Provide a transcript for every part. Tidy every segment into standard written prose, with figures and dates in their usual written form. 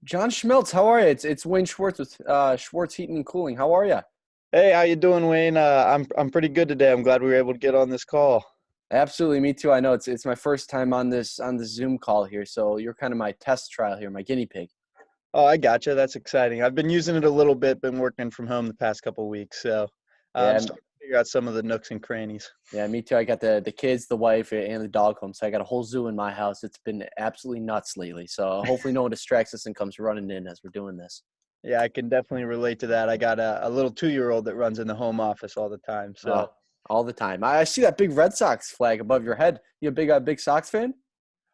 John Schmeltz, how are you? It's Wayne Schwartz with Schwartz Heating and Cooling. How are you? Hey, how you doing, Wayne? I'm pretty good today. I'm glad we were able to get on this call. Absolutely, me too. I know it's my first time on this Zoom call here, so you're kind of my test trial here, my guinea pig. Oh, I gotcha. That's exciting. I've been using it a little bit, been working from home the past couple weeks, so I'm Yeah, starting to figure out some of the nooks and crannies. yeah, me too. I got the kids, the wife, and the dog home, so I got a whole zoo in my house. It's been absolutely nuts lately. So hopefully, no one distracts us and comes running in as we're doing this. Yeah, I can definitely relate to that. I got a little 2-year-old that runs in the home office all the time. Oh, So, all the time. I see that big Red Sox flag above your head. You a big Sox fan?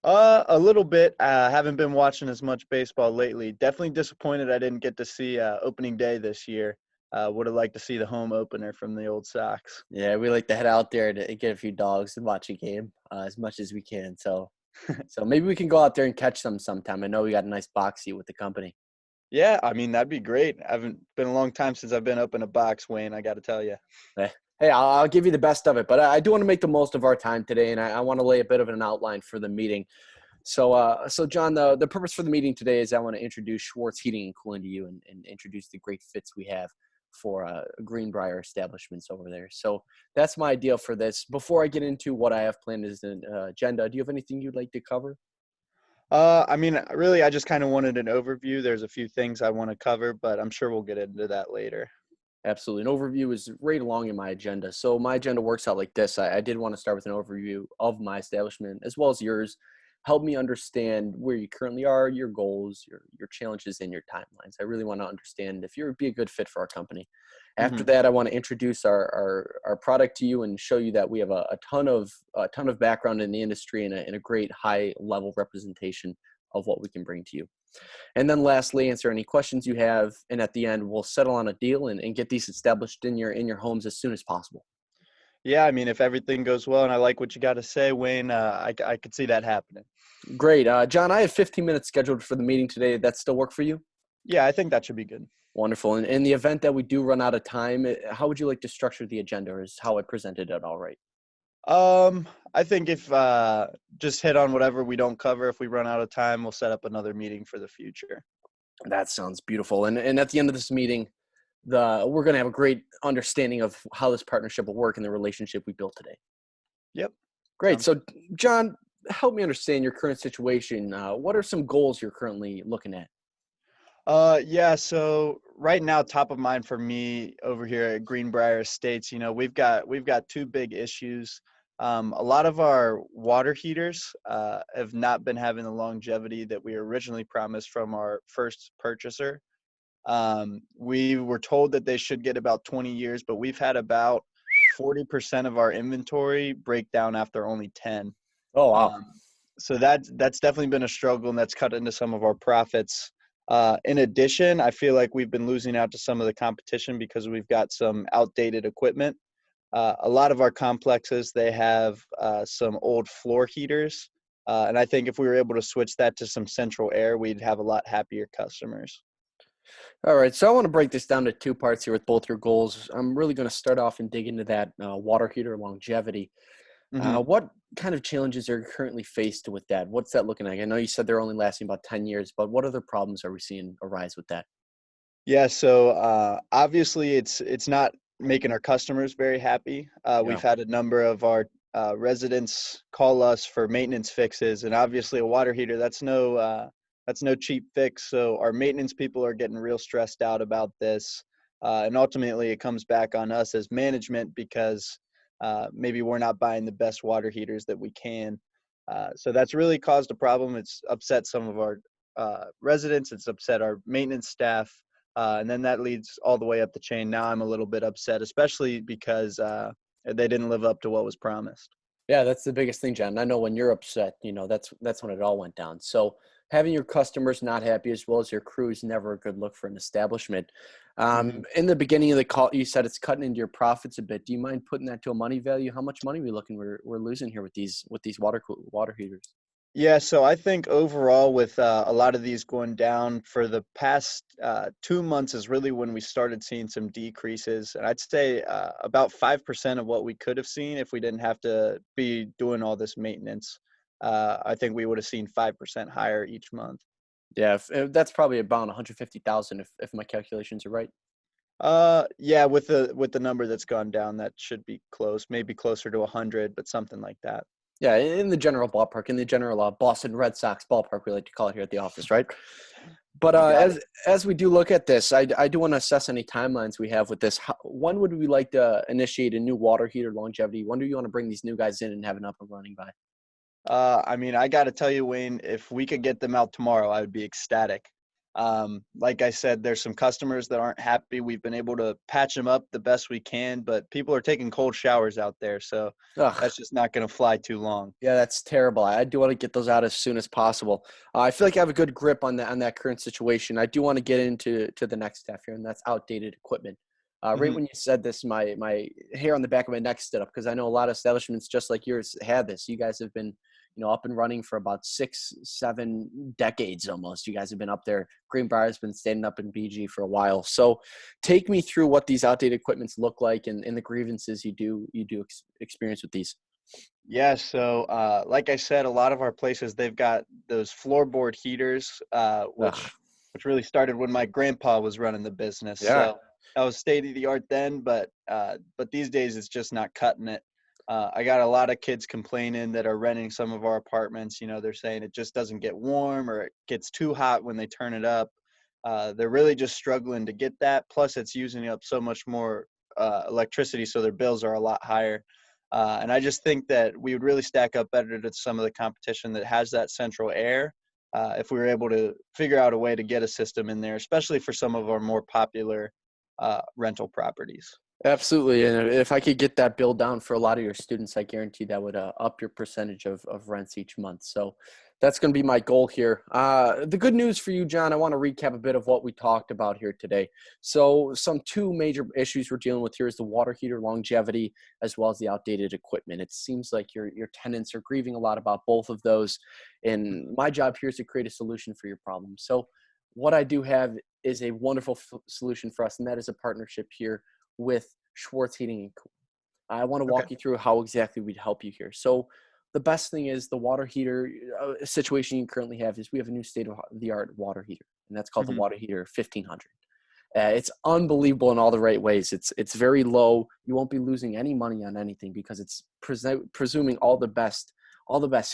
a little bit. Haven't been watching as much baseball lately. Definitely disappointed I didn't get to see opening day this year. Would have liked to see the home opener from the old Sox. Yeah, we like to head out there to get a few dogs and watch a game as much as we can. So maybe we can go out there and catch them sometime. I know we got a nice box seat with the company. Yeah, I mean, that'd be great. I haven't been a long time since I've been up in a box, Wayne, I got to tell you. Eh, Hey, I'll give you the best of it, but I do want to make the most of our time today, and I want to lay a bit of an outline for the meeting. So John, the purpose for the meeting today is I want to introduce Schwartz Heating and Cooling to you and introduce the great fits we have for Greenbrier establishments over there. So that's my idea for this. Before I get into what I have planned as an agenda, do you have anything you'd like to cover? I mean, really, I just kind of wanted an overview. There's a few things I want to cover, but I'm sure we'll get into that later. Absolutely. An overview is right along in my agenda. So my agenda works out like this. I did want to start with an overview of my establishment as well as yours. Help me understand where you currently are, your goals, your challenges, and your timelines. I really want to understand if you'd be a good fit for our company. After Hmm. that, I want to introduce our product to you and show you that we have a ton of background in the industry and a great high level representation of what we can bring to you. And then lastly, answer any questions you have. And at the end, we'll settle on a deal and get these established in your homes as soon as possible. Yeah, I mean, if everything goes well and I like what you got to say, Wayne, I could see that happening. Great. John, I have 15 minutes scheduled for the meeting today. That still work for you? Yeah, I think that should be good. Wonderful. And in the event that we do run out of time, how would you like to structure the agenda, or is how I presented it all right? I think if just hit on whatever we don't cover, if we run out of time, we'll set up another meeting for the future. That sounds beautiful. And at the end of this meeting, we're going to have a great understanding of how this partnership will work and the relationship we built today. Yep. Great. Sounds So, John, help me understand your current situation. What are some goals you're currently looking at? Yeah, so right now, top of mind for me over here at Greenbrier Estates, we've got two big issues. A lot of our water heaters have not been having the longevity that we originally promised from our first purchaser. We were told that they should get about 20 years, but we've had about 40% of our inventory break down after only 10. Oh, wow. Um, so that's definitely been a struggle, and that's cut into some of our profits. In addition, I feel like we've been losing out to some of the competition because we've got some outdated equipment. A lot of our complexes, they have some old floor heaters, and I think if we were able to switch that to some central air, we'd have a lot happier customers. All right, so I want to break this down to two parts here with both your goals. I'm really going to start off and dig into that water heater longevity. Hmm. What kind of challenges are you currently faced with that? What's that looking like? I know you said they're only lasting about 10 years, but what other problems are we seeing arise with that? Yeah, so obviously it's not making our customers very happy. Yeah. We've had a number of our residents call us for maintenance fixes, and obviously a water heater that's no cheap fix. So our maintenance people are getting real stressed out about this, and ultimately it comes back on us as management because maybe we're not buying the best water heaters that we can. So that's really caused a problem. It's upset some of our residents. It's upset our maintenance staff, and then that leads all the way up the chain. Now I'm a little bit upset, especially because they didn't live up to what was promised. Yeah, that's the biggest thing, John. I know when you're upset, that's when it all went down. So having your customers not happy as well as your crew is never a good look for an establishment. Hmm. In the beginning of the call, you said it's cutting into your profits a bit. Do you mind putting that to a money value? How much money we're losing here with these water heaters? Yeah, so I think overall, with a lot of these going down for the past 2 months, is really when we started seeing some decreases. And I'd say about 5% of what we could have seen if we didn't have to be doing all this maintenance. I think we would have seen 5% higher each month. Yeah, if that's probably about 150,000 if my calculations are right. Yeah, with the number that's gone down, that should be close, maybe closer to 100, but something like that. Yeah, in the general ballpark, in the general Boston Red Sox ballpark, we like to call it here at the office, right? But You got it. as we do look at this, I do want to assess any timelines we have with this. When would we like to initiate a new water heater longevity? When do you want to bring these new guys in and have it up and running by? I mean, I got to tell you, Wayne, if we could get them out tomorrow, I would be ecstatic. Like I said, there's some customers that aren't happy. We've been able to patch them up the best we can, but people are taking cold showers out there, so Ugh, that's just not going to fly too long. yeah, that's terrible. I do want to get those out as soon as possible. I feel like I have a good grip on that current situation. I do want to get into the next step here, and that's outdated equipment. Right Mhm. when you said this, my hair on the back of my neck stood up because I know a lot of establishments just like yours had this. You guys have been, up and running for about 6, 7 decades almost. You guys have been up there. Greenbrier has been standing up in BG for a while. So, take me through what these outdated equipments look like and the grievances you do experience with these. Yeah, so like I said, a lot of our places they've got those floorboard heaters, Ugh, which really started when my grandpa was running the business. yeah. So that was state of the art then, but these days it's just not cutting it. I got a lot of kids complaining that are renting some of our apartments. They're saying it just doesn't get warm or it gets too hot when they turn it up. They're really just struggling to get that. Plus, it's using up so much more electricity, so their bills are a lot higher. And I just think that we would really stack up better to some of the competition that has that central air if we were able to figure out a way to get a system in there, especially for some of our more popular rental properties. Absolutely. And if I could get that bill down for a lot of your students, I guarantee that would up your percentage of rents each month. So that's going to be my goal here. The good news for you, John, I want to recap a bit of what we talked about here today. So some two major issues we're dealing with here is the water heater longevity as well as the outdated equipment. It seems like your tenants are grieving a lot about both of those. And my job here is to create a solution for your problem. So what I do have is a wonderful solution for us, and that is a partnership here with Schwartz Heating and Cooling. I want to Okay. walk you through how exactly we'd help you here. So the best thing is the water heater situation you currently have is we have a new state of the art water heater, and that's called the Hmm. water heater 1500. It's unbelievable in all the right ways. It's very low. You won't be losing any money on anything because it's presuming all the best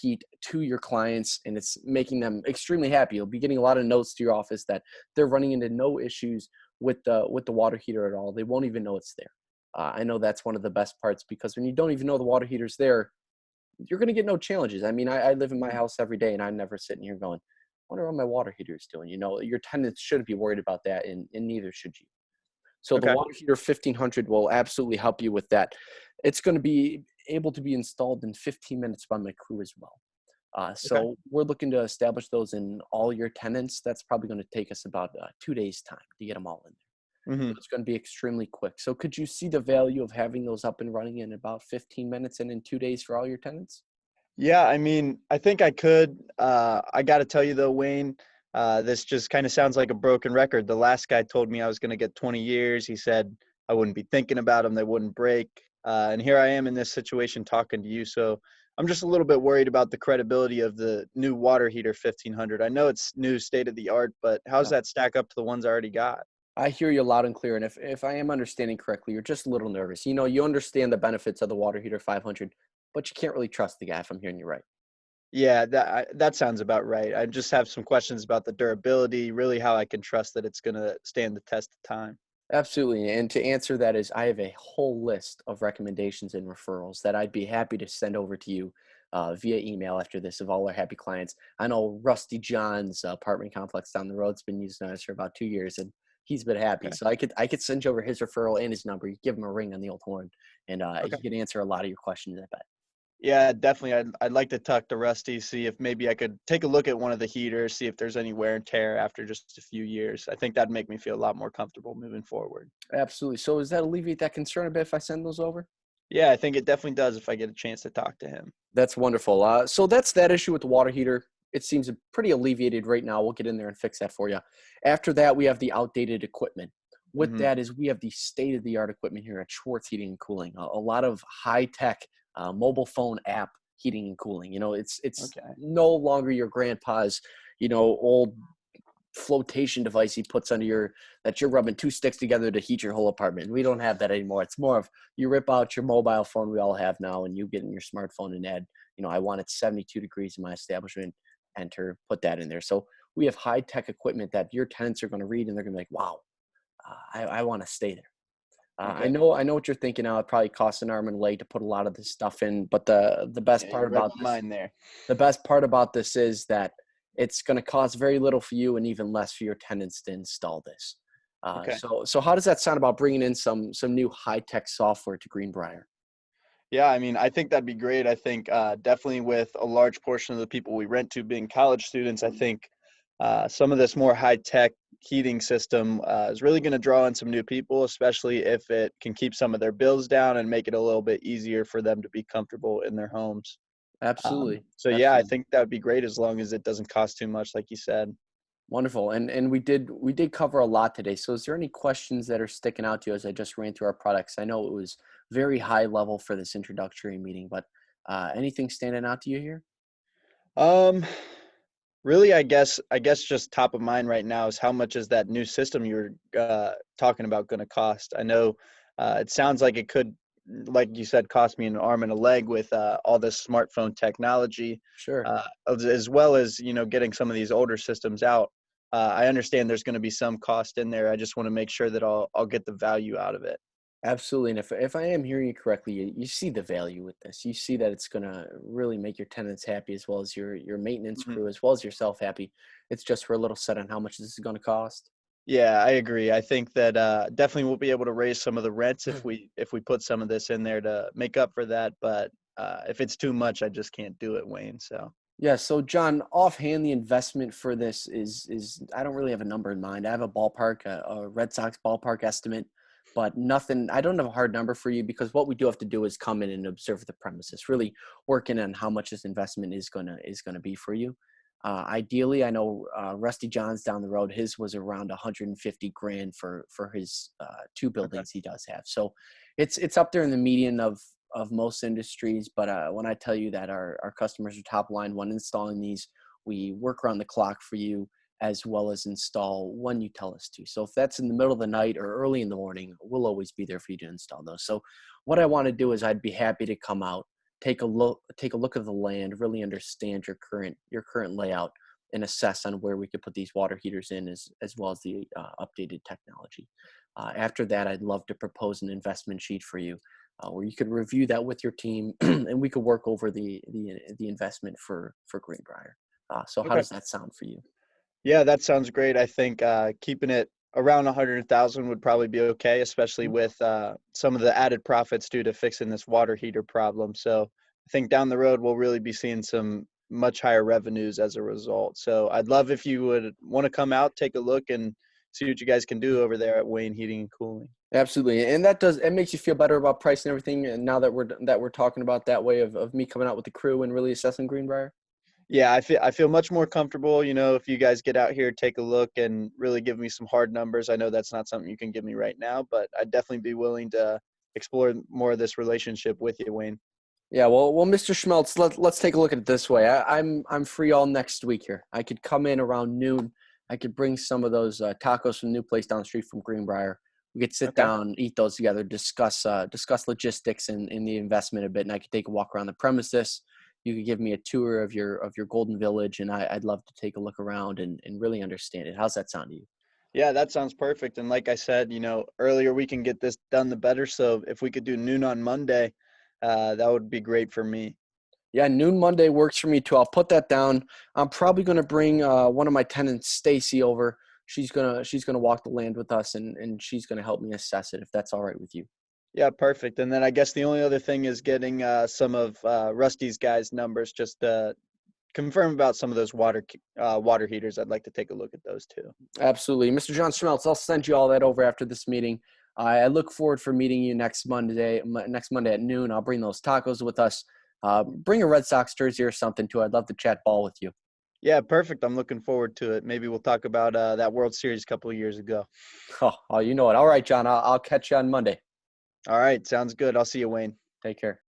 heat to your clients, and it's making them extremely happy. You'll be getting a lot of notes to your office that they're running into no issues with the water heater at all. They won't even know it's there. I know that's one of the best parts because when you don't even know the water heater's there, you're going to get no challenges. I mean, I live in my Hmm. house every day and I'm never sitting here going, I wonder what my water heater is doing. Your tenants shouldn't be worried about that, and neither should you. So the Okay. water heater 1500 will absolutely help you with that. It's going to be able to be installed in 15 minutes by my crew as well. Okay. So we're looking to establish those in all your tenants. That's probably going to take us about 2 days time to get them all in there. So Hmm. it's going to be extremely quick. So could you see the value of having those up and running in about 15 minutes and in 2 days for all your tenants? Yeah, I mean, I think I could. I got to tell you though, Wayne, this just kind of sounds like a broken record. The last guy told me I was going to get 20 years. He said I wouldn't be thinking about them; they wouldn't break. And here I am in this situation talking to you. So I'm just a little bit worried about the credibility of the new water heater 1500. I know it's new, state of the art, but how's Yeah. that stack up to the ones I already got? I hear you loud and clear. And if I am understanding correctly, you're just a little nervous. You understand the benefits of the water heater 500, but you can't really trust the guy if I'm hearing you right. Yeah, that sounds about right. I just have some questions about the durability, really how I can trust that it's going to stand the test of time. Absolutely. And to answer that is I have a whole list of recommendations and referrals that I'd be happy to send over to you via email after this of all our happy clients. I know Rusty John's apartment complex down the road's been using us for about 2 years and he's been happy. Okay. So I could send you over his referral and his number. You give him a ring on the old horn and Okay. he can answer a lot of your questions, I bet. Yeah, definitely. I'd like to talk to Rusty, see if maybe I could take a look at one of the heaters, see if there's any wear and tear after just a few years. I think that'd make me feel a lot more comfortable moving forward. Absolutely. So does that alleviate that concern a bit if I send those over? Yeah, I think it definitely does if I get a chance to talk to him. That's wonderful. So that's that issue with the water heater. It seems pretty alleviated right now. We'll get in there and fix that for you. After that, we have the outdated equipment. With Hmm. that is we have the state of the art equipment here at Schwartz Heating and Cooling. A lot of high tech mobile phone app heating and cooling. It's Okay. no longer your grandpa's old flotation device he puts under that you're rubbing two sticks together to heat your whole apartment. We don't have that anymore. It's more of you rip out your mobile phone we all have now, and you get in your smartphone and add, I want it 72 degrees in my establishment, enter, put that in there. So we have high tech equipment that your tenants are going to read and they're going to be like, wow, I want to stay there. I Okay. know, I know what you're thinking now. It probably costs an arm and a leg to put a lot of this stuff in, but the best Yeah, part you read about my this, mind there. the best part about this is that it's going to cost very little for you and even less for your tenants to install this. Okay. So how does that sound about bringing in some new high tech software to Greenbrier? Yeah, I mean, I think that'd be great. I think definitely with a large portion of the people we rent to being college students, I think some of this more high tech heating system is really going to draw in some new people, especially if it can keep some of their bills down and make it a little bit easier for them to be comfortable in their homes. Absolutely, So yeah, I absolutely. think that would be great as long as it doesn't cost too much, like you said. Wonderful. And we did cover a lot today. So is there any questions that are sticking out to you as I just ran through our products? I know it was very high level for this introductory meeting, but anything standing out to you here? Um, Really, I guess just top of mind right now is how much is that new system you're talking about going to cost? I know it sounds like it could, like you said, cost me an arm and a leg with all this smartphone technology, Sure. as well as getting some of these older systems out. I understand there's going to be some cost in there. I just want to make sure that I'll get the value out of it. Absolutely. And if I am hearing you correctly, you see the value with this. You see that it's going to really make your tenants happy as well as your maintenance Mhm. crew, as well as yourself happy. It's just for a little set on how much this is going to cost. Yeah, I agree. I think that definitely we'll be able to raise some of the rents if we put some of this in there to make up for that. But if it's too much, I just can't do it, Wayne. So Yeah, so John, offhand, the investment for this is I don't really have a number in mind. I have a ballpark, a Red Sox ballpark estimate, but nothing. I don't have a hard number for you because what we do have to do is come in and observe the premises, really working on how much this investment is gonna be for you. Ideally, I know Rusty John's down the road. His was around 150 grand for his two okay, buildings he does have. So it's up there in the median of most industries. But when I tell you that our customers are top line when installing these, we work around the clock for you as well as install when you tell us to. So if that's in the middle of the night or early in the morning, we'll always be there for you to install those. So what I want to do is I'd be happy to come out, take a look at the land, really understand your current layout and assess on where we could put these water heaters in as well as the updated technology. After that, I'd love to propose an investment sheet for you where you could review that with your team, and we could work over the investment for Greenbrier. So how okay. does that sound for you? Yeah, that sounds great. I think keeping it around 100,000 would probably be okay, especially Mhm. with some of the added profits due to fixing this water heater problem. So I think down the road we'll really be seeing some much higher revenues as a result. So I'd love if you would want to come out, take a look, and see what you guys can do over there at Wayne Heating and Cooling. Absolutely, and it makes you feel better about price and everything. And now that we're talking about that way of me coming out with the crew and really assessing Greenbrier. Yeah, I feel much more comfortable, if you guys get out here, take a look, and really give me some hard numbers. I know that's not something you can give me right now, but I'd definitely be willing to explore more of this relationship with you, Wayne. Yeah, well, Mr. Schmeltz, let's take a look at it this way. I'm free all next week here. I could come in around noon. I could bring some of those tacos from the new place down the street from Greenbrier. We could sit Okay. down, eat those together, discuss logistics and the investment a bit, and I could take a walk around the premises. You could give me a tour of your Golden Village, and I'd love to take a look around and really understand it. How's that sound to you? Yeah, that sounds perfect. And like I said, earlier we can get this done, the better. So if we could do noon on Monday, that would be great for me. Yeah, noon Monday works for me too. I'll put that down. I'm probably gonna bring one of my tenants, Stacy, over. She's gonna walk the land with us, and she's gonna help me assess it if that's all right with you. Yeah, perfect. And then I guess the only other thing is getting some of Rusty's guys' numbers, just confirm about some of those water heaters. I'd like to take a look at those too. Absolutely, Mr. John Schmeltz. I'll send you all that over after this meeting. I look forward for meeting you next Monday at noon. I'll bring those tacos with us. Bring a Red Sox jersey or something too. I'd love to chat ball with you. Yeah, perfect. I'm looking forward to it. Maybe we'll talk about that World Series a couple of years ago. Oh, you know it. All right, John. I'll catch you on Monday. All right, sounds good. I'll see you, Wayne. Take care.